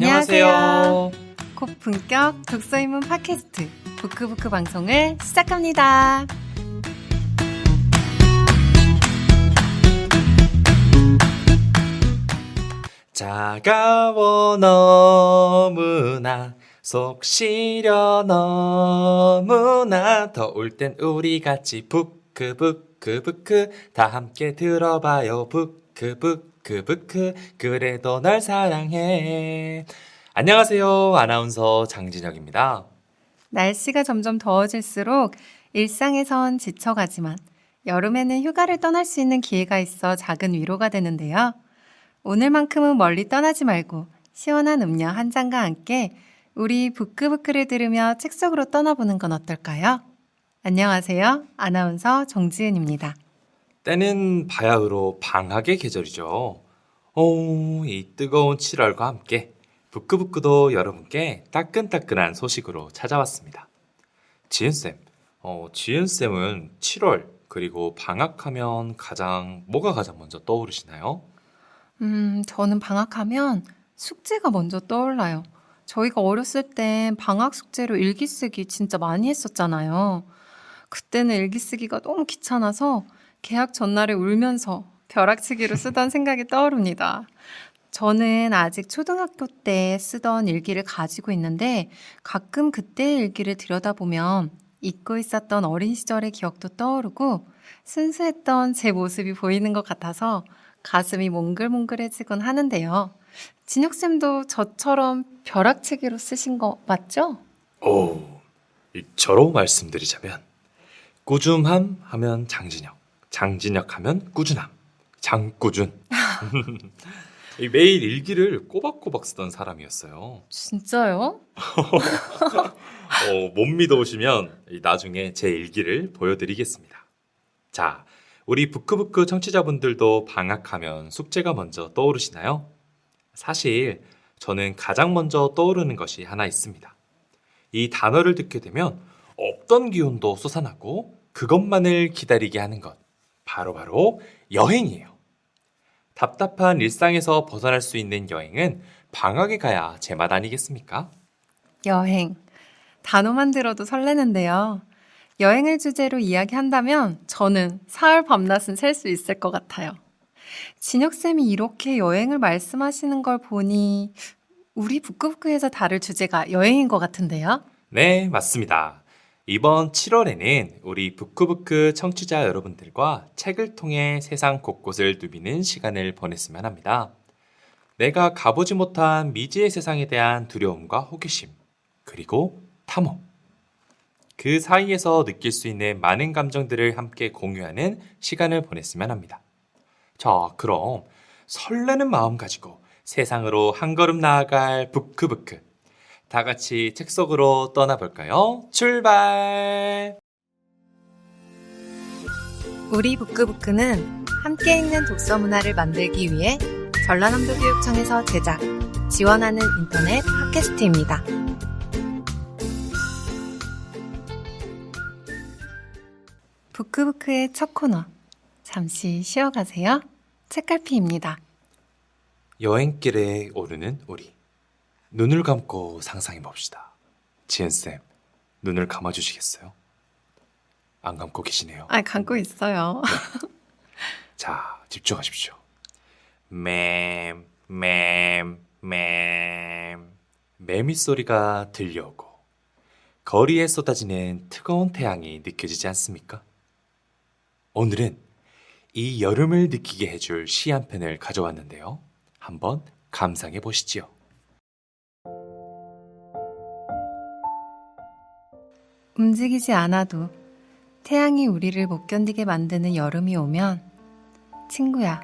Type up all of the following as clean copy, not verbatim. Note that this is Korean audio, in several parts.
안녕하세요. 고품격 독서입문 팟캐스트 부크부크 방송을 시작합니다. 차가워 너무나 속 시려 너무나 더울 땐 우리 같이 부크부크 다 함께 들어봐요. 부크부크 그래도 널 사랑해. 안녕하세요. 아나운서 장진혁입니다. 날씨가 점점 더워질수록 일상에선 지쳐가지만 여름에는 휴가를 떠날 수 있는 기회가 있어 작은 위로가 되는데요. 오늘만큼은 멀리 떠나지 말고 시원한 음료 한 잔과 함께 우리 부크부크를 들으며 책 속으로 떠나보는 건 어떨까요? 안녕하세요. 아나운서 정지은입니다. 때는 바야흐로 방학의 계절이죠. 이 뜨거운 7월과 함께 부크부크도 여러분께 따끈따끈한 소식으로 찾아왔습니다. 지은쌤, 지은쌤은 7월 그리고 방학하면 뭐가 가장 먼저 떠오르시나요? 저는 방학하면 숙제가 먼저 떠올라요. 저희가 어렸을 땐 방학 숙제로 일기 쓰기 진짜 많이 했었잖아요. 그때는 일기 쓰기가 너무 귀찮아서 개학 전날에 울면서 벼락치기로 쓰던 생각이 떠오릅니다. 저는 아직 초등학교 때 쓰던 일기를 가지고 있는데 가끔 그때의 일기를 들여다보면 잊고 있었던 어린 시절의 기억도 떠오르고 순수했던 제 모습이 보이는 것 같아서 가슴이 몽글몽글해지곤 하는데요. 진혁쌤도 저처럼 벼락치기로 쓰신 거 맞죠? 저로 말씀드리자면 꾸준함 하면 장진혁, 장진혁 하면 꾸준함, 장꾸준. 매일 일기를 꼬박꼬박 쓰던 사람이었어요. 진짜요? 못 믿어오시면 나중에 제 일기를 보여드리겠습니다. 자, 우리 부크부크 청취자분들도 방학하면 숙제가 먼저 떠오르시나요? 사실 저는 가장 먼저 떠오르는 것이 하나 있습니다. 이 단어를 듣게 되면 없던 기운도 솟아나고 그것만을 기다리게 하는 것, 바로 여행이에요. 답답한 일상에서 벗어날 수 있는 여행은 방학에 가야 제맛 아니겠습니까? 여행. 단어만 들어도 설레는데요. 여행을 주제로 이야기한다면 저는 사흘 밤낮은 셀 수 있을 것 같아요. 진혁쌤이 이렇게 여행을 말씀하시는 걸 보니 우리 부크부크에서 다룰 주제가 여행인 것 같은데요? 네, 맞습니다. 이번 7월에는 우리 부크부크 청취자 여러분들과 책을 통해 세상 곳곳을 누비는 시간을 보냈으면 합니다. 내가 가보지 못한 미지의 세상에 대한 두려움과 호기심, 그리고 탐험. 그 사이에서 느낄 수 있는 많은 감정들을 함께 공유하는 시간을 보냈으면 합니다. 자, 그럼 설레는 마음 가지고 세상으로 한 걸음 나아갈 부크부크. 다 같이 책 속으로 떠나볼까요? 출발! 우리 부크부크는 함께 읽는 독서 문화를 만들기 위해 전라남도 교육청에서 제작, 지원하는 인터넷 팟캐스트입니다. 부크부크의 첫 코너, 잠시 쉬어가세요. 책갈피입니다. 여행길에 오르는 우리. 눈을 감고 상상해 봅시다. 지은쌤, 눈을 감아주시겠어요? 안 감고 계시네요. 감고 있어요. 네. 자, 집중하십시오. 매미 소리가 들려오고 거리에 쏟아지는 뜨거운 태양이 느껴지지 않습니까? 오늘은 이 여름을 느끼게 해줄 시 한 편을 가져왔는데요. 한번 감상해 보시지요. 움직이지 않아도 태양이 우리를 못 견디게 만드는 여름이 오면 친구야,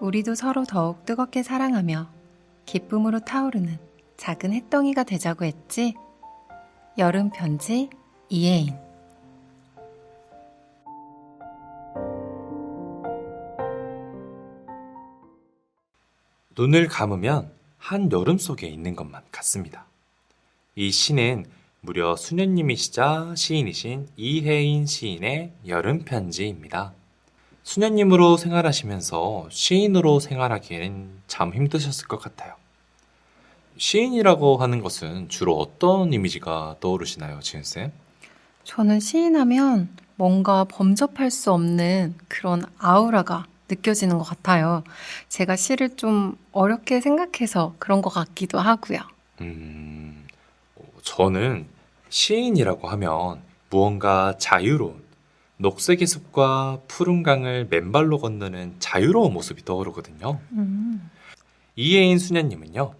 우리도 서로 더욱 뜨겁게 사랑하며 기쁨으로 타오르는 작은 햇덩이가 되자고 했지. 여름 편지 이혜인. 눈을 감으면 한여름 속에 있는 것만 같습니다. 이 시는 무려 수녀님이시자 시인이신 이혜인 시인의 여름 편지입니다. 수녀님으로 생활하시면서 시인으로 생활하기에는 참 힘드셨을 것 같아요. 시인이라고 하는 것은 주로 어떤 이미지가 떠오르시나요, 지은쌤? 저는 시인하면 뭔가 범접할 수 없는 그런 아우라가 느껴지는 것 같아요. 제가 시를 좀 어렵게 생각해서 그런 것 같기도 하고요. 저는 시인이라고 하면 무언가 자유로운 녹색의 숲과 푸른 강을 맨발로 건너는 자유로운 모습이 떠오르거든요. 음. 이혜인 수녀님은요,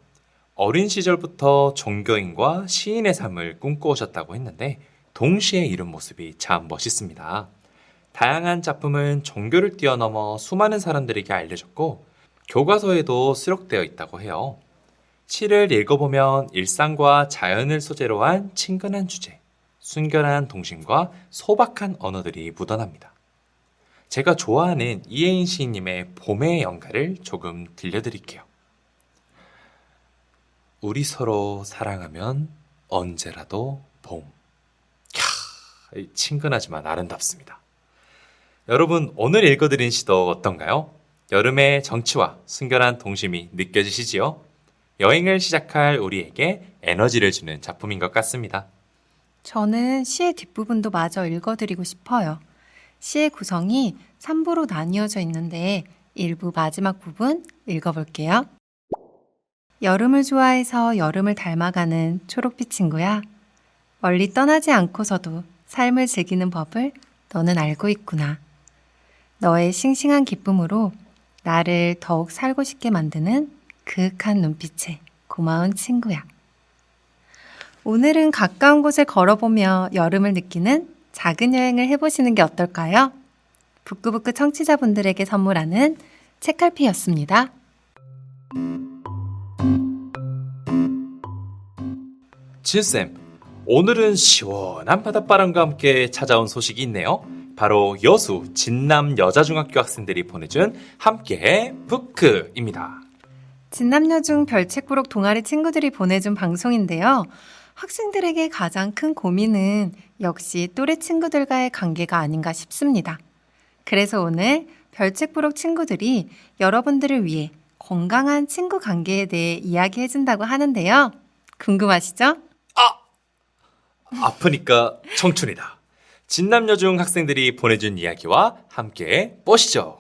어린 시절부터 종교인과 시인의 삶을 꿈꿔오셨다고 했는데, 동시에 이룬 모습이 참 멋있습니다. 다양한 작품은 종교를 뛰어넘어 수많은 사람들에게 알려졌고, 교과서에도 수록되어 있다고 해요. 시를 읽어보면 일상과 자연을 소재로 한 친근한 주제, 순결한 동심과 소박한 언어들이 묻어납니다. 제가 좋아하는 이혜인 시인님의 봄의 연가를 조금 들려드릴게요. 우리 서로 사랑하면 언제라도 봄. 친근하지만 아름답습니다. 여러분, 오늘 읽어드린 시도 어떤가요? 여름의 정취와 순결한 동심이 느껴지시지요? 여행을 시작할 우리에게 에너지를 주는 작품인 것 같습니다. 저는 시의 뒷부분도 마저 읽어드리고 싶어요. 시의 구성이 3부로 나뉘어져 있는데 일부 마지막 부분 읽어볼게요. 여름을 좋아해서 여름을 닮아가는 초록빛 친구야. 멀리 떠나지 않고서도 삶을 즐기는 법을 너는 알고 있구나. 너의 싱싱한 기쁨으로 나를 더욱 살고 싶게 만드는 그윽한 눈빛에 고마운 친구야. 오늘은 가까운 곳을 걸어보며 여름을 느끼는 작은 여행을 해보시는 게 어떨까요? 북구북구 청취자분들에게 선물하는 책갈피였습니다. 지은쌤, 오늘은 시원한 바닷바람과 함께 찾아온 소식이 있네요. 바로 여수 진남 여자중학교 학생들이 보내준 함께 북크입니다. 진남여중 별책부록 동아리 친구들이 보내준 방송인데요. 학생들에게 가장 큰 고민은 역시 또래 친구들과의 관계가 아닌가 싶습니다. 그래서 오늘 별책부록 친구들이 여러분들을 위해 건강한 친구 관계에 대해 이야기해준다고 하는데요. 궁금하시죠? 아프니까 청춘이다. 진남여중 학생들이 보내준 이야기와 함께 보시죠.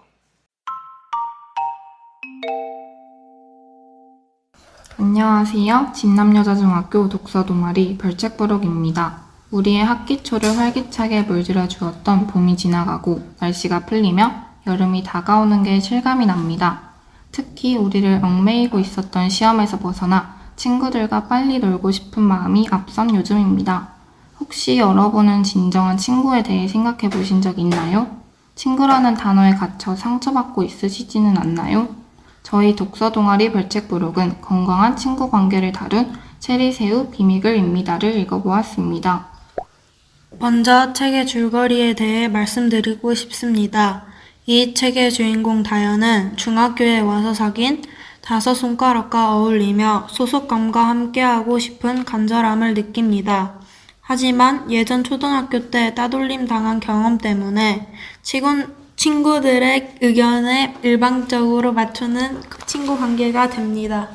안녕하세요. 진남여자중학교 독서동아리 별책부록입니다. 우리의 학기 초를 활기차게 물들여 주었던 봄이 지나가고 날씨가 풀리며 여름이 다가오는 게 실감이 납니다. 특히 우리를 얽매이고 있었던 시험에서 벗어나 친구들과 빨리 놀고 싶은 마음이 앞선 요즘입니다. 혹시 여러분은 진정한 친구에 대해 생각해 보신 적 있나요? 친구라는 단어에 갇혀 상처받고 있으시지는 않나요? 저희 독서동아리 별책부록은 건강한 친구 관계를 다룬 체리새우 비미글입니다를 읽어보았습니다. 먼저 책의 줄거리에 대해 말씀드리고 싶습니다. 이 책의 주인공 다현은 중학교에 와서 사귄 5손가락과 어울리며 소속감과 함께하고 싶은 간절함을 느낍니다. 하지만 예전 초등학교 때 따돌림 당한 경험 때문에 친구들의 의견에 일방적으로 맞추는 친구 관계가 됩니다.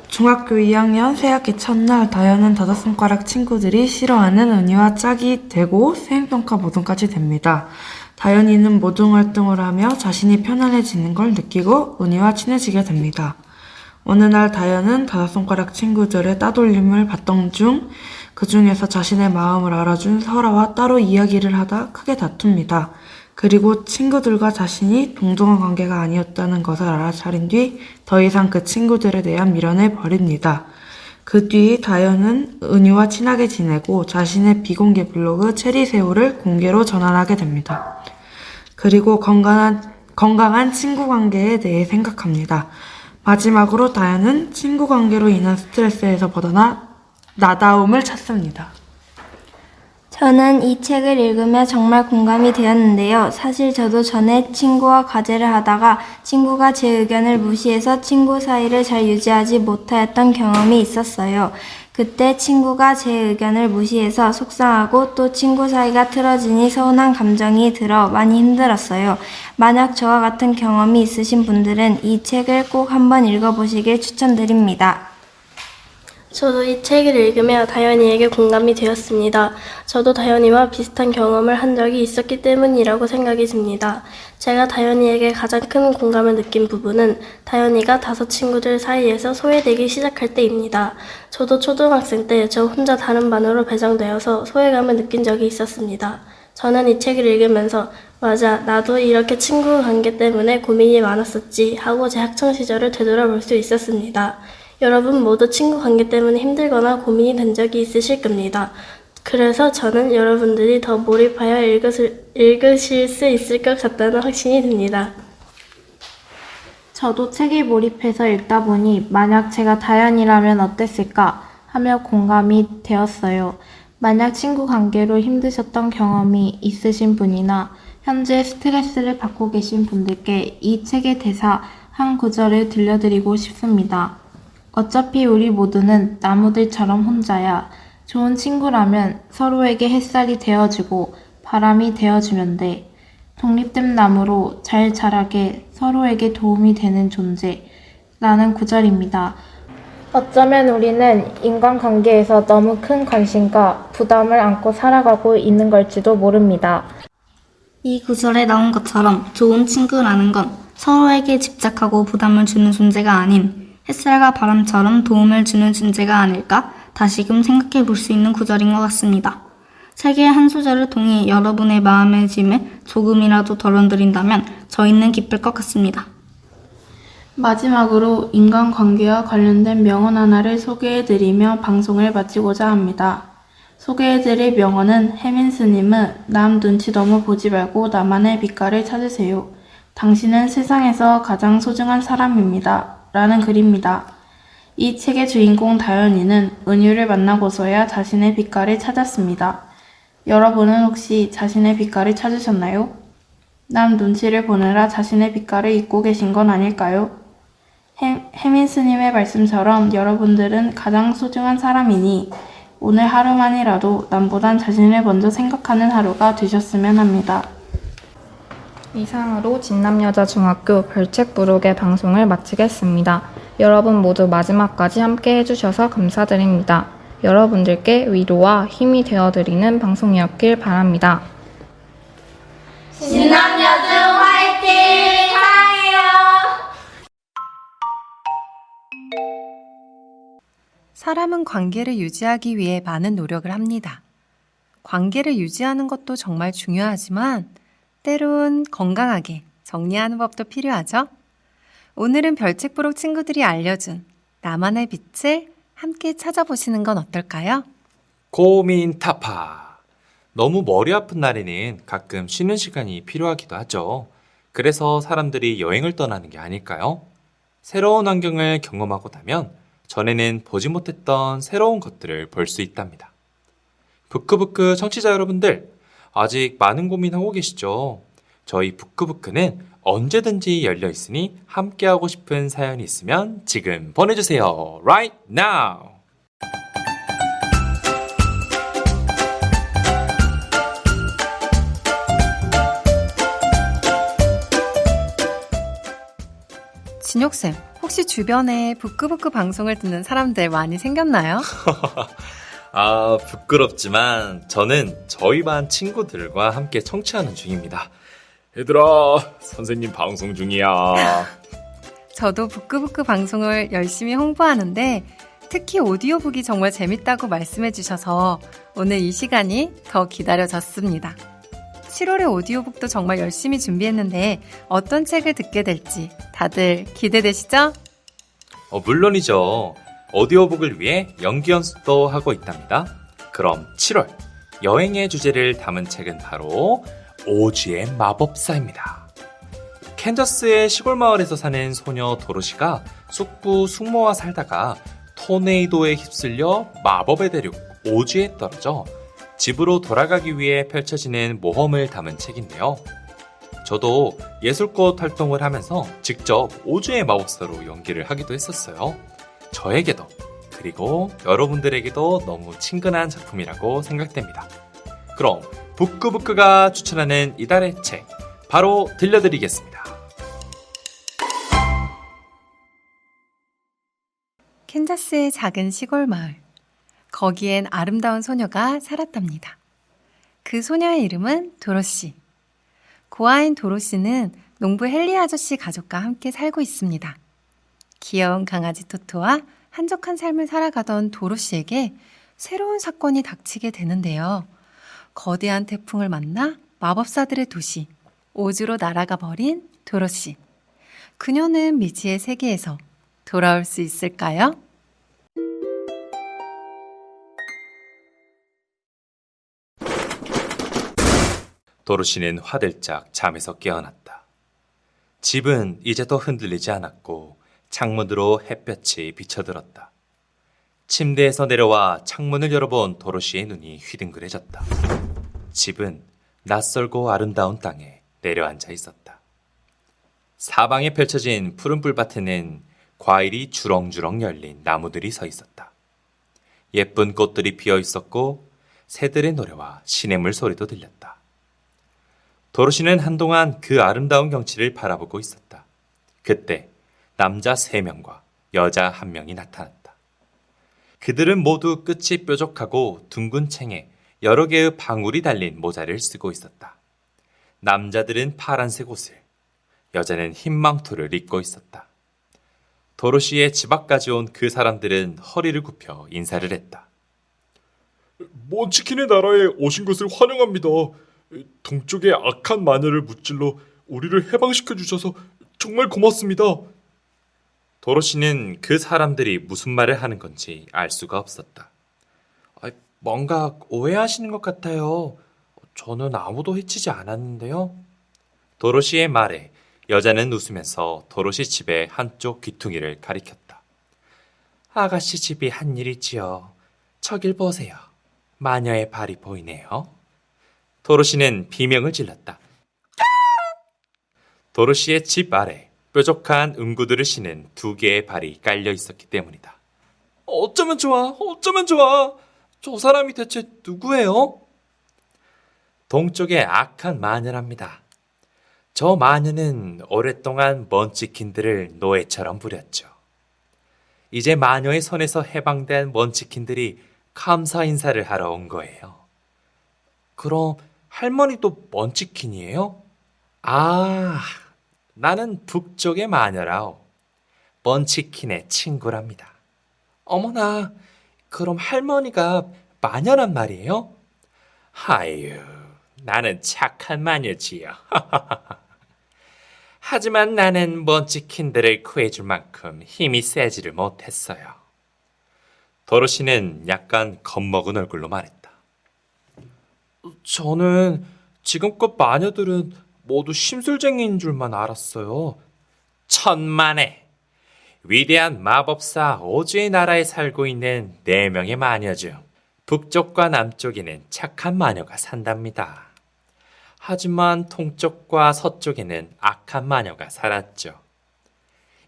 중학교 2학년 새학기 첫날 다현은 5손가락 친구들이 싫어하는 은희와 짝이 되고 수행평가 모둠까지 됩니다. 다현이는 모둠 활동을 하며 자신이 편안해지는 걸 느끼고 은희와 친해지게 됩니다. 어느 날 다현은 5손가락 친구들의 따돌림을 받던 중 그 중에서 자신의 마음을 알아준 설아와 따로 이야기를 하다 크게 다툽니다. 그리고 친구들과 자신이 동등한 관계가 아니었다는 것을 알아차린 뒤 더 이상 그 친구들에 대한 미련을 버립니다. 그 뒤 다현은 은희와 친하게 지내고 자신의 비공개 블로그 체리새우를 공개로 전환하게 됩니다. 그리고 건강한 친구 관계에 대해 생각합니다. 마지막으로 다현은 친구 관계로 인한 스트레스에서 벗어나 나다움을 찾습니다. 저는 이 책을 읽으며 정말 공감이 되었는데요. 사실 저도 전에 친구와 과제를 하다가 친구가 제 의견을 무시해서 친구 사이를 잘 유지하지 못하였던 경험이 있었어요. 그때 친구가 제 의견을 무시해서 속상하고 또 친구 사이가 틀어지니 서운한 감정이 들어 많이 힘들었어요. 만약 저와 같은 경험이 있으신 분들은 이 책을 꼭 한번 읽어보시길 추천드립니다. 저도 이 책을 읽으며 다현이에게 공감이 되었습니다. 저도 다현이와 비슷한 경험을 한 적이 있었기 때문이라고 생각이 듭니다. 제가 다현이에게 가장 큰 공감을 느낀 부분은 다현이가 다섯 친구들 사이에서 소외되기 시작할 때입니다. 저도 초등학생 때 저 혼자 다른 반으로 배정되어서 소외감을 느낀 적이 있었습니다. 저는 이 책을 읽으면서 맞아, 나도 이렇게 친구 관계 때문에 고민이 많았었지 하고 제 학창시절을 되돌아볼 수 있었습니다. 여러분 모두 친구 관계 때문에 힘들거나 고민이 된 적이 있으실 겁니다. 그래서 저는 여러분들이 더 몰입하여 읽으실 수 있을 것 같다는 확신이 듭니다. 저도 책에 몰입해서 읽다 보니 만약 제가 다현이라면 어땠을까 하며 공감이 되었어요. 만약 친구 관계로 힘드셨던 경험이 있으신 분이나 현재 스트레스를 받고 계신 분들께 이 책의 대사 한 구절을 들려드리고 싶습니다. 어차피 우리 모두는 나무들처럼 혼자야. 좋은 친구라면 서로에게 햇살이 되어주고 바람이 되어주면 돼. 독립된 나무로 잘 자라게 서로에게 도움이 되는 존재. 라는 구절입니다. 어쩌면 우리는 인간관계에서 너무 큰 관심과 부담을 안고 살아가고 있는 걸지도 모릅니다. 이 구절에 나온 것처럼 좋은 친구라는 건 서로에게 집착하고 부담을 주는 존재가 아닌 햇살과 바람처럼 도움을 주는 존재가 아닐까 다시금 생각해 볼 수 있는 구절인 것 같습니다. 책의 한 소절을 통해 여러분의 마음의 짐을 조금이라도 덜어드린다면 저희는 기쁠 것 같습니다. 마지막으로 인간관계와 관련된 명언 하나를 소개해드리며 방송을 마치고자 합니다. 소개해드릴 명언은 혜민 스님의 남 눈치 너무 보지 말고 나만의 빛깔을 찾으세요. 당신은 세상에서 가장 소중한 사람입니다. 라는 글입니다. 이 책의 주인공 다현이는 은유를 만나고서야 자신의 빛깔을 찾았습니다. 여러분은 혹시 자신의 빛깔을 찾으셨나요? 남 눈치를 보느라 자신의 빛깔을 잊고 계신 건 아닐까요? 혜민 스님의 말씀처럼 여러분들은 가장 소중한 사람이니 오늘 하루만이라도 남보단 자신을 먼저 생각하는 하루가 되셨으면 합니다. 이상으로 진남여자중학교 별책부록의 방송을 마치겠습니다. 여러분 모두 마지막까지 함께 해주셔서 감사드립니다. 여러분들께 위로와 힘이 되어드리는 방송이었길 바랍니다. 진남여중 화이팅! 사랑해요! 사람은 관계를 유지하기 위해 많은 노력을 합니다. 관계를 유지하는 것도 정말 중요하지만 때론 건강하게 정리하는 법도 필요하죠. 오늘은 별책부록 친구들이 알려준 나만의 빛을 함께 찾아보시는 건 어떨까요? 고민 타파. 너무 머리 아픈 날에는 가끔 쉬는 시간이 필요하기도 하죠. 그래서 사람들이 여행을 떠나는 게 아닐까요? 새로운 환경을 경험하고 나면 전에는 보지 못했던 새로운 것들을 볼 수 있답니다. 부크부크 청취자 여러분들, 아직 많은 고민하고 계시죠? 저희 부크부크는 언제든지 열려 있으니 함께하고 싶은 사연이 있으면 지금 보내주세요. Right now! 진혁쌤, 혹시 주변에 부끄부끄 방송을 듣는 사람들 많이 생겼나요? 아, 부끄럽지만 저는 저희 반 친구들과 함께 청취하는 중입니다. 얘들아, 선생님 방송 중이야. 저도 부끄부끄 방송을 열심히 홍보하는데 특히 오디오북이 정말 재밌다고 말씀해 주셔서 오늘 이 시간이 더 기다려졌습니다. 7월의 오디오북도 정말 열심히 준비했는데 어떤 책을 듣게 될지 다들 기대되시죠? 물론이죠. 오디오북을 위해 연기 연습도 하고 있답니다. 그럼 7월 여행의 주제를 담은 책은 바로 오즈의 마법사입니다. 캔자스의 시골 마을에서 사는 소녀 도로시가 숙부 숙모와 살다가 토네이도에 휩쓸려 마법의 대륙 오즈에 떨어져 집으로 돌아가기 위해 펼쳐지는 모험을 담은 책인데요. 저도 예술꽃 활동을 하면서 직접 오즈의 마법사로 연기를 하기도 했었어요. 저에게도 그리고 여러분들에게도 너무 친근한 작품이라고 생각됩니다. 그럼 부끄부끄가 추천하는 이달의 책 바로 들려드리겠습니다. 캔자스의 작은 시골 마을. 거기엔 아름다운 소녀가 살았답니다. 그 소녀의 이름은 도로시. 고아인 도로시는 농부 헨리 아저씨 가족과 함께 살고 있습니다. 귀여운 강아지 토토와 한적한 삶을 살아가던 도로시에게 새로운 사건이 닥치게 되는데요. 거대한 태풍을 만나 마법사들의 도시 오즈로 날아가 버린 도로시. 그녀는 미지의 세계에서 돌아올 수 있을까요? 도로시는 화들짝 잠에서 깨어났다. 집은 이제 더 흔들리지 않았고 창문으로 햇볕이 비쳐들었다. 침대에서 내려와 창문을 열어본 도로시의 눈이 휘둥그레졌다. 집은 낯설고 아름다운 땅에 내려앉아 있었다. 사방에 펼쳐진 푸른 풀밭에는 과일이 주렁주렁 열린 나무들이 서 있었다. 예쁜 꽃들이 피어 있었고 새들의 노래와 시냇물 소리도 들렸다. 도로시는 한동안 그 아름다운 경치를 바라보고 있었다. 그때 남자 3명과 여자 1명이 나타났다. 그들은 모두 끝이 뾰족하고 둥근 챙에 여러 개의 방울이 달린 모자를 쓰고 있었다. 남자들은 파란색 옷을, 여자는 흰 망토를 입고 있었다. 도로시의 집 앞까지 온 그 사람들은 허리를 굽혀 인사를 했다. 먼치킨의 나라에 오신 것을 환영합니다. 동쪽의 악한 마녀를 무찔러 우리를 해방시켜 주셔서 정말 고맙습니다. 도로시는 그 사람들이 무슨 말을 하는 건지 알 수가 없었다. 뭔가 오해하시는 것 같아요. 저는 아무도 해치지 않았는데요. 도로시의 말에 여자는 웃으면서 도로시 집의 한쪽 귀퉁이를 가리켰다. 아가씨 집이 한 일이지요. 저길 보세요. 마녀의 발이 보이네요. 도로시는 비명을 질렀다. 도로시의 집 아래 뾰족한 응구들을 신은 2개의 발이 깔려 있었기 때문이다. 어쩌면 좋아, 어쩌면 좋아. 저 사람이 대체 누구예요? 동쪽의 악한 마녀랍니다. 저 마녀는 오랫동안 먼치킨들을 노예처럼 부렸죠. 이제 마녀의 손에서 해방된 먼치킨들이 감사 인사를 하러 온 거예요. 그럼 할머니도 먼치킨이에요? 아, 나는 북쪽의 마녀라오. 먼치킨의 친구랍니다. 어머나, 그럼 할머니가 마녀란 말이에요? 아유, 나는 착한 마녀지요. 하지만 나는 먼치킨들을 구해줄 만큼 힘이 세지를 못했어요. 도로시는 약간 겁먹은 얼굴로 말했다. 저는 지금껏 마녀들은 모두 심술쟁이인 줄만 알았어요. 천만에! 위대한 마법사 오즈의 나라에 살고 있는 4명의 마녀 중 북쪽과 남쪽에는 착한 마녀가 산답니다. 하지만 동쪽과 서쪽에는 악한 마녀가 살았죠.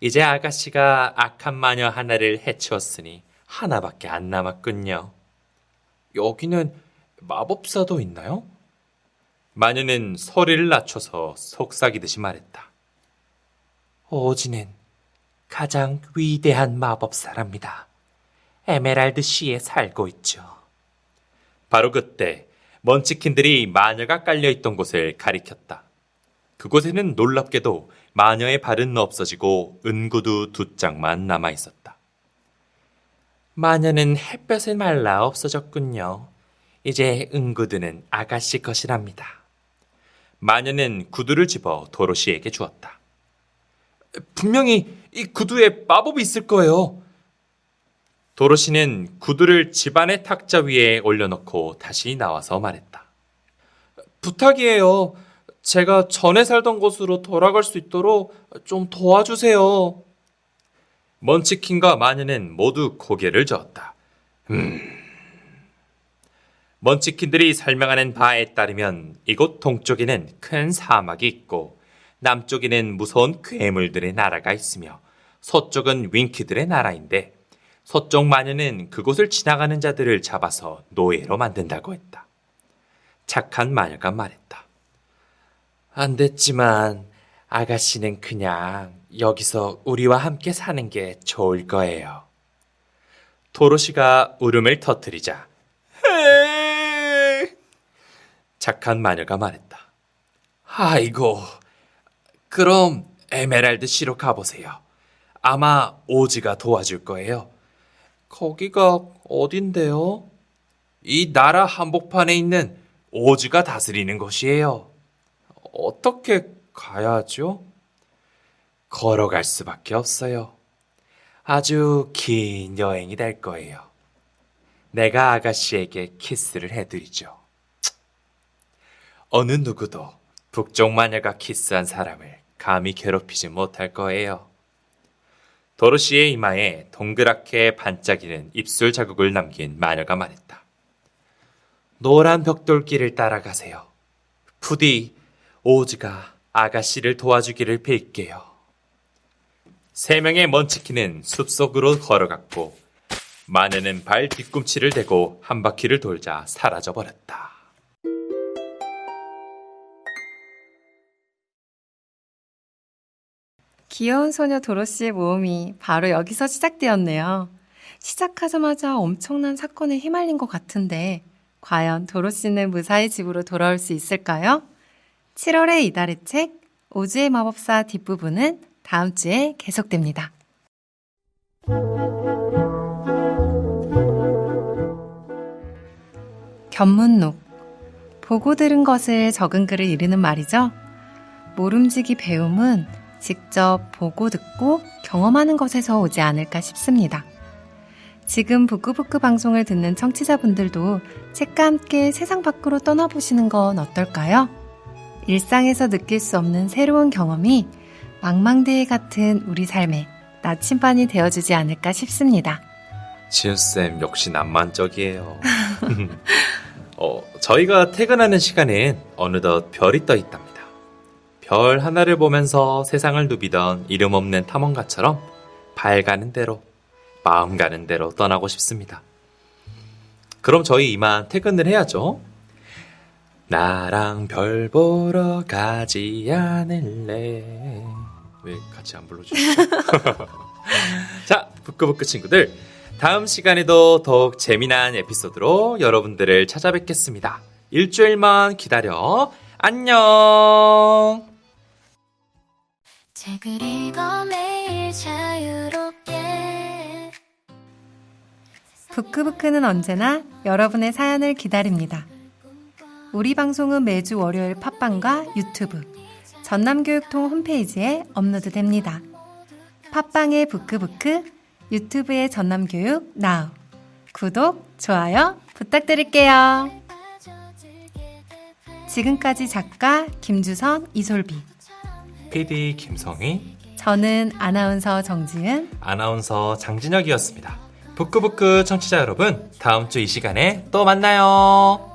이제 아가씨가 악한 마녀 하나를 해치웠으니 하나밖에 안 남았군요. 여기는 마법사도 있나요? 마녀는 소리를 낮춰서 속삭이듯이 말했다. 오즈는 가장 위대한 마법사랍니다. 에메랄드 시에 살고 있죠. 바로 그때 먼치킨들이 마녀가 깔려있던 곳을 가리켰다. 그곳에는 놀랍게도 마녀의 발은 없어지고 은구두 2짝만 남아있었다. 마녀는 햇볕에 말라 없어졌군요. 이제 은구두는 아가씨 것이랍니다. 마녀는 구두를 집어 도로시에게 주었다. 분명히 이 구두에 마법이 있을 거예요. 도로시는 구두를 집안의 탁자 위에 올려놓고 다시 나와서 말했다. 부탁이에요. 제가 전에 살던 곳으로 돌아갈 수 있도록 좀 도와주세요. 먼치킨과 마녀는 모두 고개를 저었다. 먼치킨들이 설명하는 바에 따르면 이곳 동쪽에는 큰 사막이 있고 남쪽에는 무서운 괴물들의 나라가 있으며 서쪽은 윙키들의 나라인데 서쪽 마녀는 그곳을 지나가는 자들을 잡아서 노예로 만든다고 했다. 착한 마녀가 말했다. 안 됐지만 아가씨는 그냥 여기서 우리와 함께 사는 게 좋을 거예요. 도로시가 울음을 터뜨리자 착한 마녀가 말했다. 아이고, 그럼 에메랄드 씨로 가보세요. 아마 오즈가 도와줄 거예요. 거기가 어딘데요? 이 나라 한복판에 있는 오즈가 다스리는 곳이에요. 어떻게 가야 하죠? 걸어갈 수밖에 없어요. 아주 긴 여행이 될 거예요. 내가 아가씨에게 키스를 해드리죠. 어느 누구도 북쪽 마녀가 키스한 사람을 감히 괴롭히지 못할 거예요. 도로시의 이마에 동그랗게 반짝이는 입술 자국을 남긴 마녀가 말했다. 노란 벽돌길을 따라가세요. 부디 오즈가 아가씨를 도와주기를 빌게요. 3명의 먼치키는 숲속으로 걸어갔고 마녀는 발 뒤꿈치를 대고 한 바퀴를 돌자 사라져버렸다. 귀여운 소녀 도로시의 모험이 바로 여기서 시작되었네요. 시작하자마자 엄청난 사건에 휘말린 것 같은데 과연 도로시는 무사히 집으로 돌아올 수 있을까요? 7월의 이달의 책 오즈의 마법사 뒷부분은 다음 주에 계속됩니다. 견문록. 보고 들은 것을 적은 글을 이르는 말이죠. 모름지기 배움은 직접 보고 듣고 경험하는 것에서 오지 않을까 싶습니다. 지금 부끄부끄 방송을 듣는 청취자분들도 책과 함께 세상 밖으로 떠나보시는 건 어떨까요? 일상에서 느낄 수 없는 새로운 경험이 망망대해 같은 우리 삶에 나침반이 되어주지 않을까 싶습니다. 지은쌤 역시 낭만적이에요. 저희가 퇴근하는 시간엔 어느덧 별이 떠 있답니다. 별 하나를 보면서 세상을 누비던 이름 없는 탐험가처럼 발 가는 대로, 마음 가는 대로 떠나고 싶습니다. 그럼 저희 이만 퇴근을 해야죠. 나랑 별 보러 가지 않을래. 왜 같이 안 불러주시죠? 자, 부끄부끄 친구들, 다음 시간에도 더욱 재미난 에피소드로 여러분들을 찾아뵙겠습니다. 일주일만 기다려. 안녕. 책을 읽어 매일 자유롭게. 부끄부끄는 언제나 여러분의 사연을 기다립니다. 우리 방송은 매주 월요일 팟빵과 유튜브, 전남교육통 홈페이지에 업로드됩니다. 팟빵의 부끄부끄, 유튜브의 전남교육 나우. 구독, 좋아요 부탁드릴게요. 지금까지 작가 김주선, 이솔비, PD 김성희, 저는 아나운서 정지은, 아나운서 장진혁이었습니다. 부끄부끄 청취자 여러분, 다음 주 이 시간에 또 만나요.